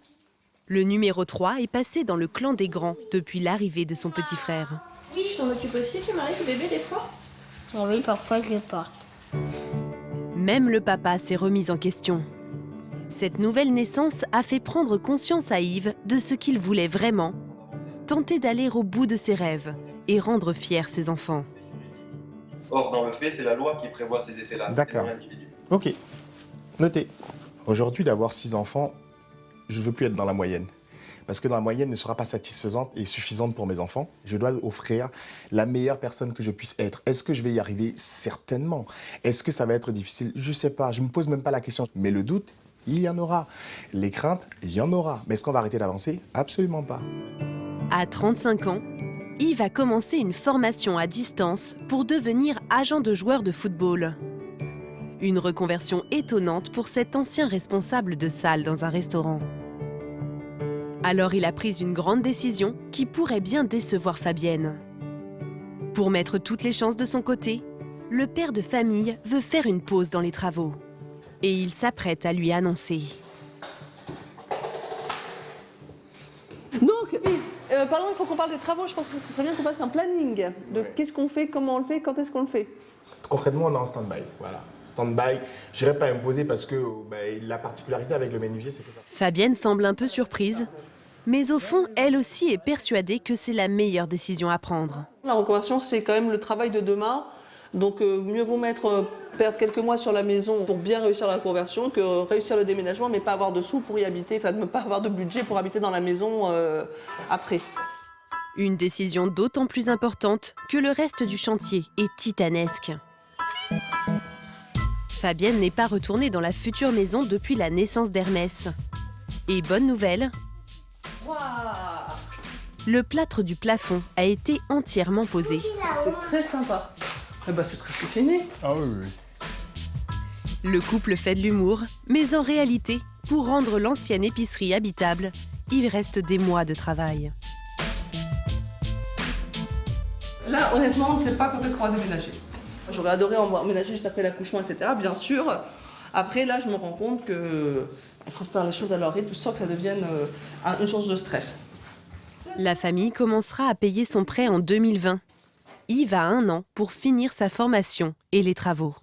Le numéro 3 est passé dans le clan des grands depuis l'arrivée de son petit frère. Oui, je t'en occupe aussi, tu m'arrives, le bébé, des fois? Oui, parfois je le porte. Même le papa s'est remis en question. Cette nouvelle naissance a fait prendre conscience à Yves de ce qu'il voulait vraiment, tenter d'aller au bout de ses rêves et rendre fiers ses enfants. Or, dans le fait, c'est la loi qui prévoit ces effets-là. D'accord. Ok. Notez. Aujourd'hui, d'avoir 6 enfants, je ne veux plus être dans la moyenne. Parce que dans la moyenne ne sera pas satisfaisante et suffisante pour mes enfants. Je dois offrir la meilleure personne que je puisse être. Est-ce que je vais y arriver? Certainement. Est-ce que ça va être difficile? Je ne sais pas. Je ne me pose même pas la question. Mais le doute, il y en aura. Les craintes, il y en aura. Mais est-ce qu'on va arrêter d'avancer? Absolument pas. À 35 ans, Yves a commencé une formation à distance pour devenir agent de joueur de football. Une reconversion étonnante pour cet ancien responsable de salle dans un restaurant. Alors il a pris une grande décision qui pourrait bien décevoir Fabienne. Pour mettre toutes les chances de son côté, le père de famille veut faire une pause dans les travaux. Et il s'apprête à lui annoncer. Donc, pardon, il faut qu'on parle des travaux. Je pense que ce serait bien qu'on fasse un planning de qu'est-ce qu'on fait, comment on le fait, quand est-ce qu'on le fait. Concrètement, on est en stand-by. Voilà. Stand-by, je n'irai pas imposer parce que la particularité avec le menuisier, c'est que ça... Fabienne semble un peu surprise, mais au fond, elle aussi est persuadée que c'est la meilleure décision à prendre. La reconversion, c'est quand même le travail de demain. Donc mieux vaut perdre quelques mois sur la maison pour bien réussir la conversion que réussir le déménagement mais pas avoir de sous pour y habiter, enfin ne pas avoir de budget pour habiter dans la maison après. Une décision d'autant plus importante que le reste du chantier est titanesque. Fabienne n'est pas retournée dans la future maison depuis la naissance d'Hermès. Et bonne nouvelle, le plâtre du plafond a été entièrement posé. C'est très sympa. Eh ben, c'est presque fini. Ah oui, oui. Le couple fait de l'humour, mais en réalité, pour rendre l'ancienne épicerie habitable, il reste des mois de travail. Là, honnêtement, on ne sait pas quand est-ce qu'on va déménager. J'aurais adoré emménager juste après l'accouchement, etc. Bien sûr. Après, là, je me rends compte qu'il faut faire les choses à leur rythme sans que ça devienne une source de stress. La famille commencera à payer son prêt en 2020. Yves a 1 an pour finir sa formation et les travaux.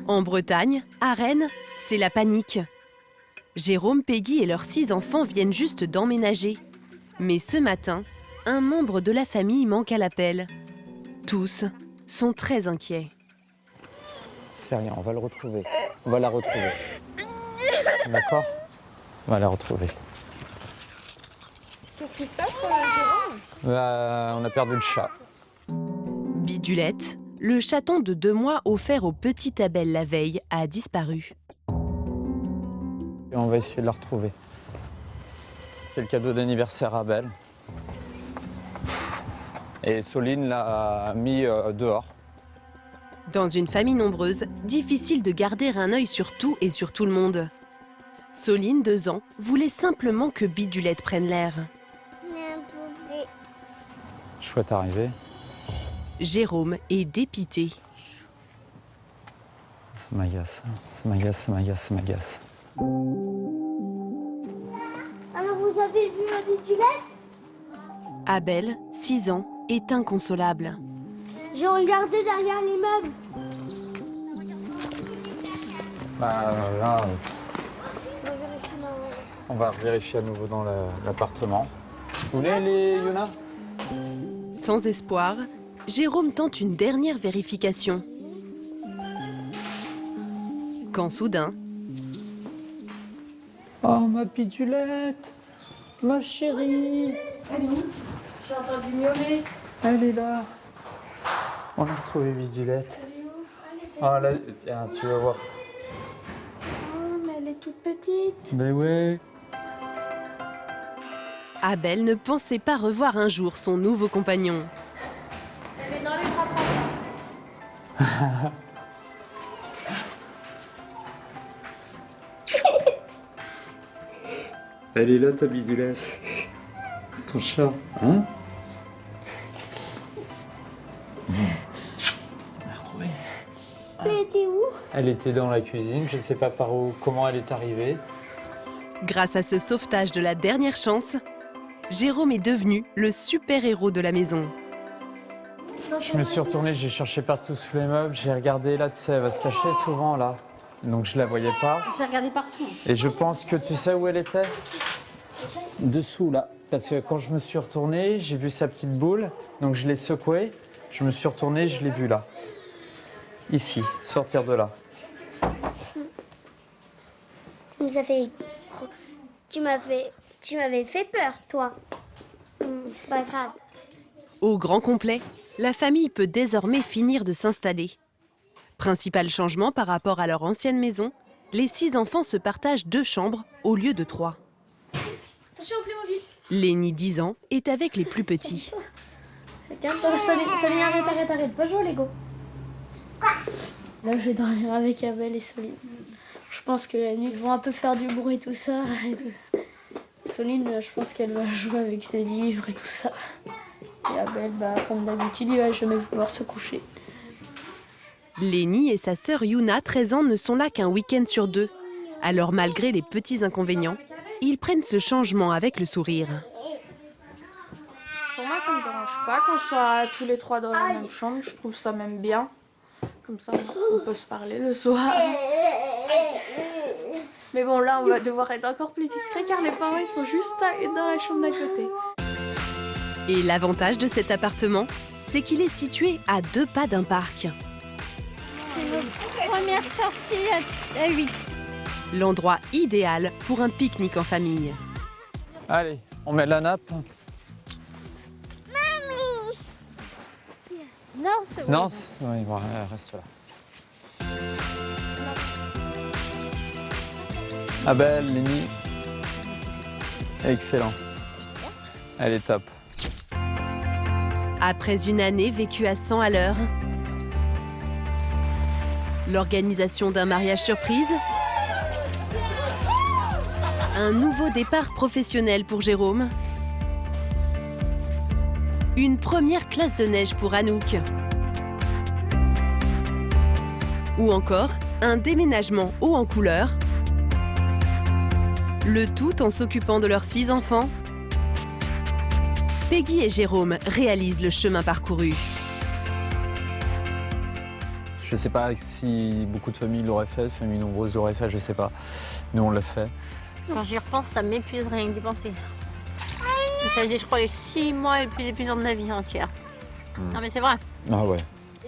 En Bretagne, à Rennes, c'est la panique. Jérôme, Peggy et leurs 6 enfants viennent juste d'emménager. Mais ce matin, un membre de la famille manque à l'appel. Tous sont très inquiets. C'est rien, on va le retrouver. On va la retrouver. D'accord? On va la retrouver. Qu'est-ce qui se passe, Jérôme? On a perdu le chat. Bidulette, le chaton de 2 mois offert au petit Abel la veille, a disparu. Et on va essayer de la retrouver. C'est le cadeau d'anniversaire à Abel. Et Soline l'a mis dehors. Dans une famille nombreuse, difficile de garder un œil sur tout et sur tout le monde. Soline, 2 ans, voulait simplement que Bidulette prenne l'air. Chouette arrivée. Jérôme est dépité. Ça m'agace, ça m'agace, ça m'agace, ça m'agace. Alors vous avez vu Bidulette? Abel, 6 ans, est inconsolable. J'ai regardé derrière l'immeuble. Bah là, on va vérifier à nouveau dans l'appartement. Vous voulez aller, Yuna? Sans espoir, Jérôme tente une dernière vérification. Quand soudain... Oh, ma Bidulette, ma chérie. Elle est où? J'ai entendu miauler. Elle est là. On a retrouvé Bidulette. Elle est où? Elle était Ah là, tiens, tu vas voir. Oh, mais elle est toute petite. Mais ouais. Abel ne pensait pas revoir un jour son nouveau compagnon. Elle est dans les bras de papa. Elle est là, ta Bidulette. Ton chat, hein? On l'a retrouvée. Elle était où? Elle était dans la cuisine, je sais pas par où, comment elle est arrivée. Grâce à ce sauvetage de la dernière chance, Jérôme est devenu le super-héros de la maison. Je me suis retourné, j'ai cherché partout sous les meubles, j'ai regardé là, tu sais, elle va se cacher souvent là. Donc je la voyais pas. J'ai regardé partout. Et je pense que tu sais où elle était? Dessous là. Parce que quand je me suis retourné, j'ai vu sa petite boule, donc je l'ai secouée, je me suis retourné, je l'ai vue là. Ici, sortir de là. Tu m'avais fait peur, toi. C'est pas grave. Au grand complet, la famille peut désormais finir de s'installer. Principal changement par rapport à leur ancienne maison, les 6 enfants se partagent 2 chambres au lieu de 3. Attention au Playmobil. L'aîné, 10 ans, est avec les plus petits. Regarde-toi, Soline, arrête. Va jouer au Lego. Là, je vais dormir avec Abel et Soline. Je pense que la nuit, ils vont un peu faire du bruit, tout ça. Soline, je pense qu'elle va jouer avec ses livres et tout ça. Et Abel, comme d'habitude, il va jamais vouloir se coucher. Lénie et sa sœur Yuna, 13 ans, ne sont là qu'un week-end sur 2. Alors malgré les petits inconvénients, ils prennent ce changement avec le sourire. Pour moi, ça me dérange pas qu'on soit tous les 3 dans la même chambre. Je trouve ça même bien. Comme ça, on peut se parler le soir. Mais bon, là, on va devoir être encore plus discret car les parents ils sont juste dans la chambre d'à côté. Et l'avantage de cet appartement, c'est qu'il est situé à 2 pas d'un parc. C'est notre première sortie à 8. L'endroit idéal pour un pique-nique en famille. Allez, on met la nappe. Non, c'est Non, oui, bon, reste là. Ah belle, Lénie. Excellent. Elle est top. Après une année vécue à 100 à l'heure, l'organisation d'un mariage surprise, un nouveau départ professionnel pour Jérôme, une première classe de neige pour Anouk, ou encore un déménagement haut en couleur, le tout en s'occupant de leurs 6 enfants. Peggy et Jérôme réalisent le chemin parcouru. Je sais pas si beaucoup de familles l'auraient fait, familles nombreuses l'auraient fait, je sais pas. Nous, on l'a fait. Quand j'y repense, ça m'épuise rien que d'y penser. Ça a été, je crois, les 6 mois les plus épuisants de ma vie entière. Non, mais c'est vrai. Ah ouais.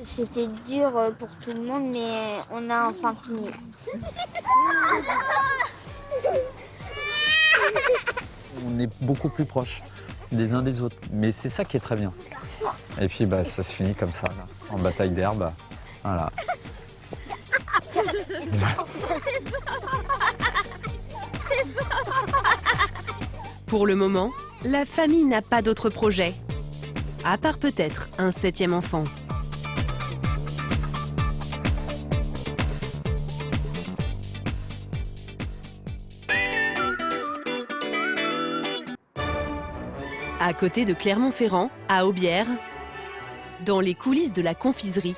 C'était dur pour tout le monde, mais on a enfin fini. On est beaucoup plus proches des uns des autres, mais c'est ça qui est très bien. Et puis bah, ça se finit comme ça, là, en bataille d'herbe. Voilà. Pour le moment, la famille n'a pas d'autre projet, à part peut-être un 7e enfant. À côté de Clermont-Ferrand, à Aubière, dans les coulisses de la confiserie,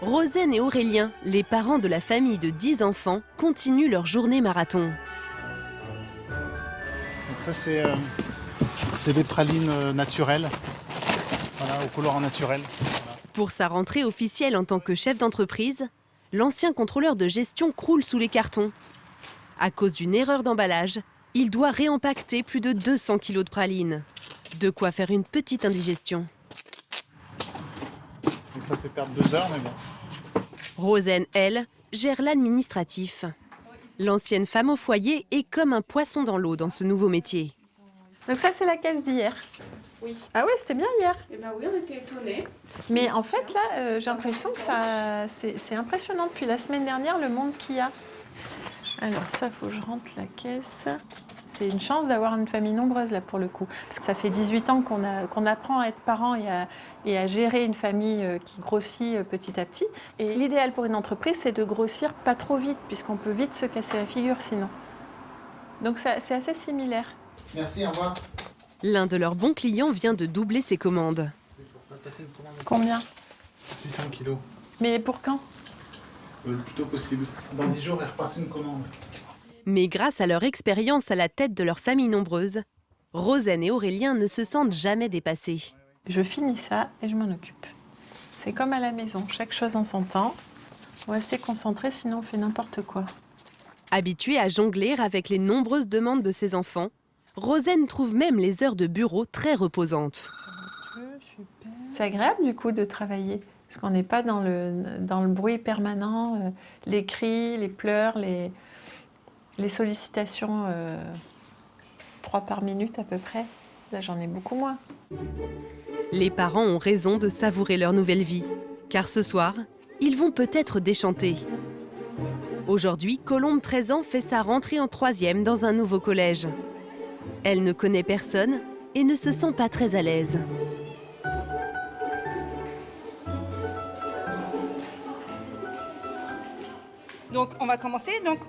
Rosaine et Aurélien, les parents de la famille de 10 enfants, continuent leur journée marathon. Donc ça c'est des pralines naturelles, voilà, au colorant naturel. Voilà. Pour sa rentrée officielle en tant que chef d'entreprise, l'ancien contrôleur de gestion croule sous les cartons. À cause d'une erreur d'emballage, il doit réempacter plus de 200 kilos de pralines. De quoi faire une petite indigestion. Donc ça fait perdre 2 heures, mais bon. Rosaine, elle, gère l'administratif. L'ancienne femme au foyer est comme un poisson dans l'eau dans ce nouveau métier. Donc ça, c'est la caisse d'hier. Oui. Ah ouais, c'était bien hier. Eh bien oui, on était étonnés. Mais en fait, là, j'ai l'impression que c'est impressionnant depuis la semaine dernière, le monde qu'il y a. Alors ça, faut que je rentre la caisse. C'est une chance d'avoir une famille nombreuse, là, pour le coup. Parce que ça fait 18 ans qu'on apprend à être parent et à gérer une famille qui grossit petit à petit. Et l'idéal pour une entreprise, c'est de grossir pas trop vite, puisqu'on peut vite se casser la figure sinon. Donc c'est assez similaire. Merci, au revoir. L'un de leurs bons clients vient de doubler ses commandes. Il faut faire passer une commande. Combien? 600 kilos. Mais pour quand? Le plus tôt possible. Dans 10 jours, elle repasse une commande. Mais grâce à leur expérience à la tête de leur famille nombreuse, Rosaine et Aurélien ne se sentent jamais dépassés. Je finis ça et je m'en occupe. C'est comme à la maison, chaque chose en son temps. On va rester concentré, sinon on fait n'importe quoi. Habituée à jongler avec les nombreuses demandes de ses enfants, Rosaine trouve même les heures de bureau très reposantes. C'est agréable du coup de travailler, parce qu'on n'est pas dans le bruit permanent, les cris, les pleurs, les sollicitations 3 par minute à peu près. Là, j'en ai beaucoup moins. Les parents ont raison de savourer leur nouvelle vie, car ce soir, ils vont peut-être déchanter. Aujourd'hui, Colombe, 13 ans, fait sa rentrée en 3e dans un nouveau collège. Elle ne connaît personne et ne se sent pas très à l'aise. Donc, on va commencer. Donc,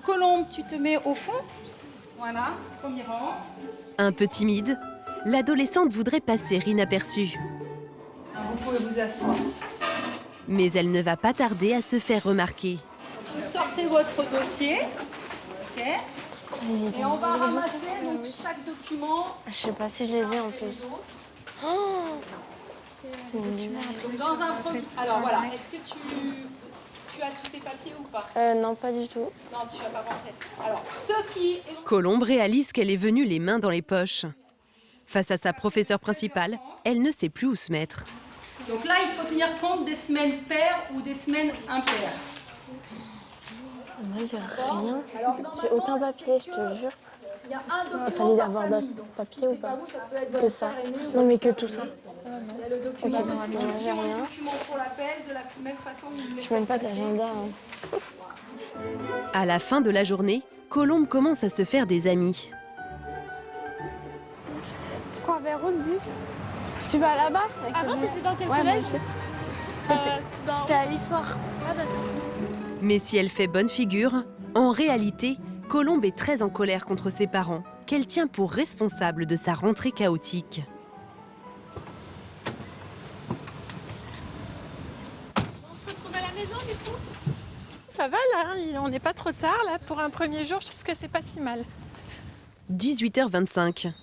Colombe, tu te mets au fond. Voilà, premier rang. Un peu timide, l'adolescente voudrait passer inaperçue. Vous pouvez vous asseoir. Mais elle ne va pas tarder à se faire remarquer. Vous sortez votre dossier. OK. Et on va ramasser donc, chaque document. Je sais pas si je les ai en plus. Oh, c'est dans un premier. Alors voilà, est-ce que tu as tous tes papiers ou pas? Non, pas du tout. Non, tu n'as pas pensé. Alors, ceux qui... Colombe réalise qu'elle est venue les mains dans les poches. Face à sa professeure principale, elle ne sait plus où se mettre. Donc là, il faut tenir compte des semaines paires ou des semaines impaires. Moi, j'ai rien. J'ai aucun papier, je te jure. Il fallait avoir d'autres papiers ou pas? Que ça. Non, mais que tout ça. Ok, parce que moi, j'ai rien. Je n'ai même pas d'agenda. Hein. À la fin de la journée, Colombe commence à se faire des amis. Tu prends un verre ou le bus? Tu vas là-bas? Avant, tu étais dans quel collège? J'étais à l'histoire. Mais si elle fait bonne figure, en réalité, Colombe est très en colère contre ses parents, qu'elle tient pour responsables de sa rentrée chaotique. On se retrouve à la maison du coup? Ça va là, hein, on n'est pas trop tard là. Pour un premier jour, je trouve que c'est pas si mal. 18h25.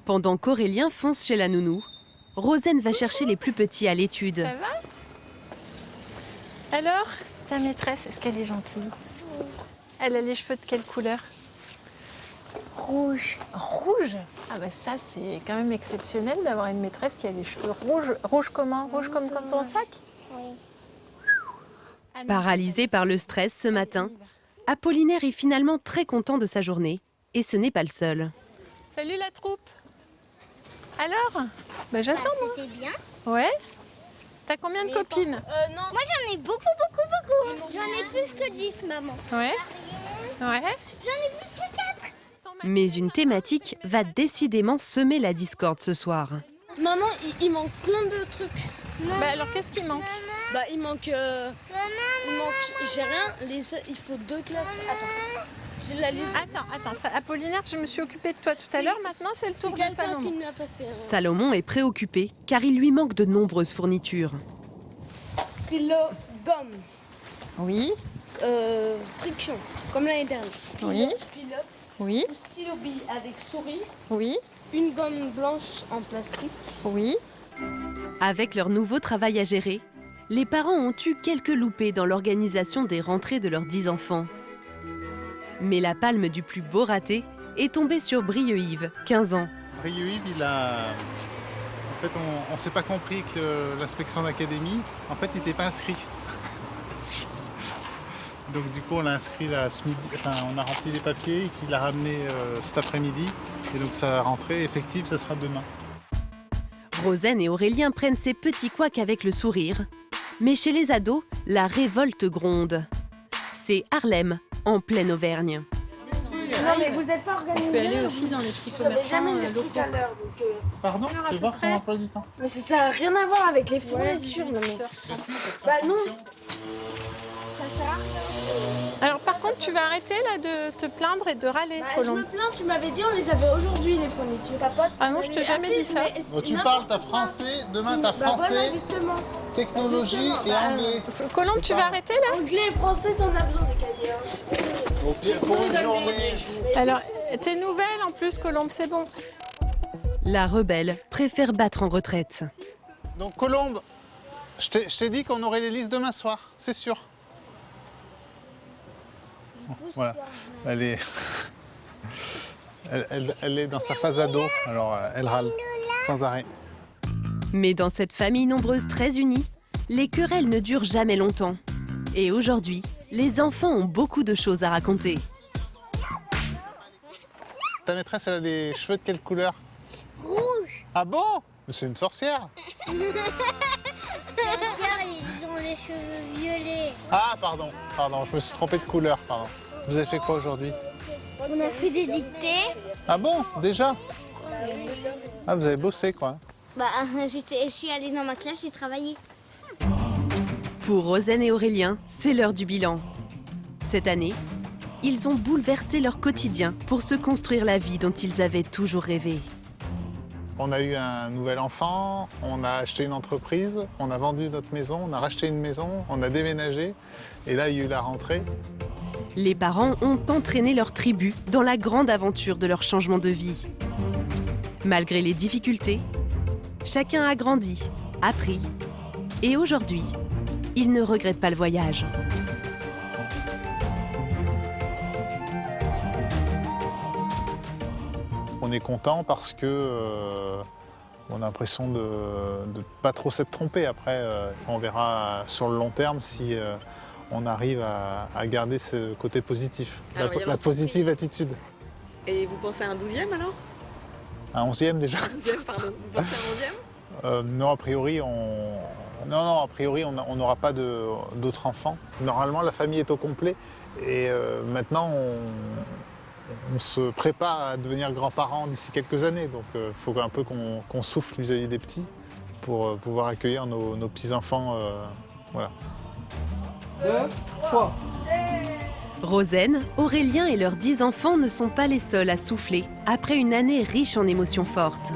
Pendant qu'Aurélien fonce chez la nounou, Rosen va chercher les plus petits à l'étude. Ça va? Alors, ta maîtresse, est-ce qu'elle est gentille? Elle a les cheveux de quelle couleur? Rouge. Rouge? Ah bah ça, c'est quand même exceptionnel d'avoir une maîtresse qui a les cheveux rouges. Rouge comment? Rouge comme ton sac? Oui. Paralysé par le stress ce matin, Apollinaire est finalement très content de sa journée. Et ce n'est pas le seul. Salut la troupe! Alors? Bah j'attends moi. C'était bien. Ouais? T'as combien de copines? Non. Moi j'en ai beaucoup. J'en ai plus que 10, maman. Ouais? Ouais? J'en ai plus que 4. Mais une thématique va décidément semer la discorde ce soir. Maman, il manque plein de trucs. Bah alors qu'est-ce qui manque? Bah il manque... j'ai rien. Il faut 2 classes. Attends. J'ai la liste. Attends, Apollinaire, je me suis occupée de toi tout à l'heure. Maintenant, c'est le tour de Salomon. Salomon est préoccupé car il lui manque de nombreuses fournitures. Stylo, gomme. Oui. Friction, comme l'année dernière. Oui. Pilote. Oui. Stylo bille avec souris. Oui. Une gomme blanche en plastique. Oui. Avec leur nouveau travail à gérer, les parents ont eu quelques loupés dans l'organisation des rentrées de leurs 10 enfants. Mais la palme du plus beau raté est tombée sur Brieux-Yves, 15 ans. Brieux-Yves, il a... En fait, on ne s'est pas compris que l'inspection d'académie, en fait, il n'était pas inscrit. Donc du coup, on l'a inscrit là, ce midi, enfin, on a rempli les papiers et qu'il l'a ramené cet après-midi. Et donc sa rentrée effective, ça sera demain. Rosen et Aurélien prennent ces petits couacs avec le sourire. Mais chez les ados, la révolte gronde. C'est Harlem, en pleine Auvergne. Non mais vous n'êtes pas organisé. Tu peux aller aussi dans les petits commerçants locaux. Pardon? Je vais voir ton emploi du temps. Mais ça n'a rien à voir avec les fournitures. Non, mais... Bah non. Alors par contre, tu vas arrêter là de te plaindre et de râler, Je Colombe. me plains, tu m'avais dit on les avait aujourd'hui les fournitures. Ah non, je t'ai jamais dit ça. Bon, tu parles, t'as français, demain t'as français, Voilà, justement. technologie et anglais. Colombe, tu vas arrêter là? Anglais et français, t'en as besoin des cahiers. Au pire, pour une journée. Alors, t'es nouvelle en plus, Colombe, c'est bon. La rebelle préfère battre en retraite. Donc Colombe, je t'ai dit qu'on aurait les listes demain soir, c'est sûr. Voilà, elle est... elle est dans sa phase ado, alors elle râle sans arrêt. Mais dans cette famille nombreuse très unie, les querelles ne durent jamais longtemps. Et aujourd'hui, les enfants ont beaucoup de choses à raconter. Ta maîtresse, elle a des cheveux de quelle couleur? Rouge. Ah bon? C'est une sorcière. Sorcières, ils ont les cheveux violets. Ah pardon, je me suis trompé de couleur, pardon. Vous avez fait quoi aujourd'hui? On a fait des dictées. Ah bon, déjà? Ah, vous avez bossé quoi. Bah, je suis allée dans ma classe, j'ai travaillé. Pour Rosen et Aurélien, c'est l'heure du bilan. Cette année, ils ont bouleversé leur quotidien pour se construire la vie dont ils avaient toujours rêvé. On a eu un nouvel enfant, on a acheté une entreprise, on a vendu notre maison, on a racheté une maison, on a déménagé. Et là, il y a eu la rentrée. Les parents ont entraîné leur tribu dans la grande aventure de leur changement de vie. Malgré les difficultés, chacun a grandi, appris. Et aujourd'hui, ils ne regrettent pas le voyage. On est content parce que on a l'impression de ne pas trop s'être trompé. Après, on verra sur le long terme si on arrive à garder ce côté positif, la positive attitude. Et vous pensez à un 12e alors? Un 11e déjà? 12e, pardon. Vous pensez à un 11e? Non, a priori, on n'aura pas d'autres enfants. Normalement, la famille est au complet. Et maintenant, on se prépare à devenir grands-parents d'ici quelques années. Donc, il faut un peu qu'on souffle vis-à-vis des petits pour pouvoir accueillir nos petits-enfants. Voilà. 2, 3. Rosen, Aurélien et leurs 10 enfants ne sont pas les seuls à souffler après une année riche en émotions fortes.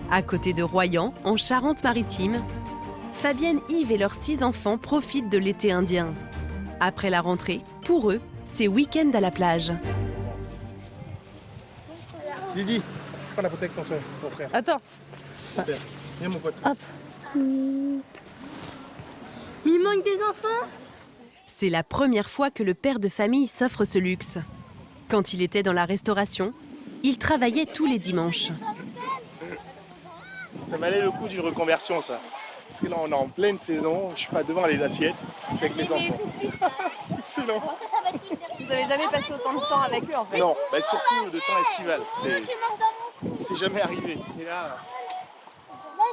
À côté de Royan, en Charente-Maritime, Fabienne, Yves et leurs 6 enfants profitent de l'été indien. Après la rentrée, pour eux, c'est week-end à la plage. Didi, prends la photo avec ton frère. Attends. Super. Viens mon pote. Hop. Il manque des enfants? C'est la première fois que le père de famille s'offre ce luxe. Quand il était dans la restauration, il travaillait tous les dimanches. Ça valait le coup d'une reconversion, ça. Parce que là, on est en pleine saison, je suis pas devant les assiettes, je suis avec mes enfants. Excellent. Vous n'avez jamais passé autant de temps avec eux en fait? Non, bah surtout le temps estival. C'est jamais arrivé. Et là,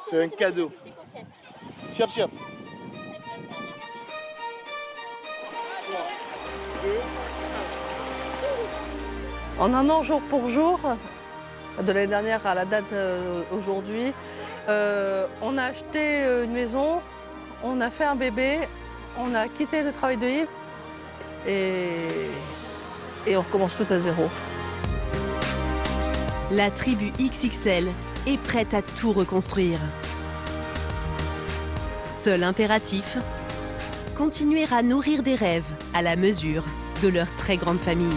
c'est un cadeau. Siap, siap. 3, 2, En un an, jour pour jour, de l'année dernière à la date aujourd'hui, on a acheté une maison, on a fait un bébé, on a quitté le travail de Yves et on recommence tout à zéro. La tribu XXL est prête à tout reconstruire. Seul impératif, continuer à nourrir des rêves à la mesure de leur très grande famille.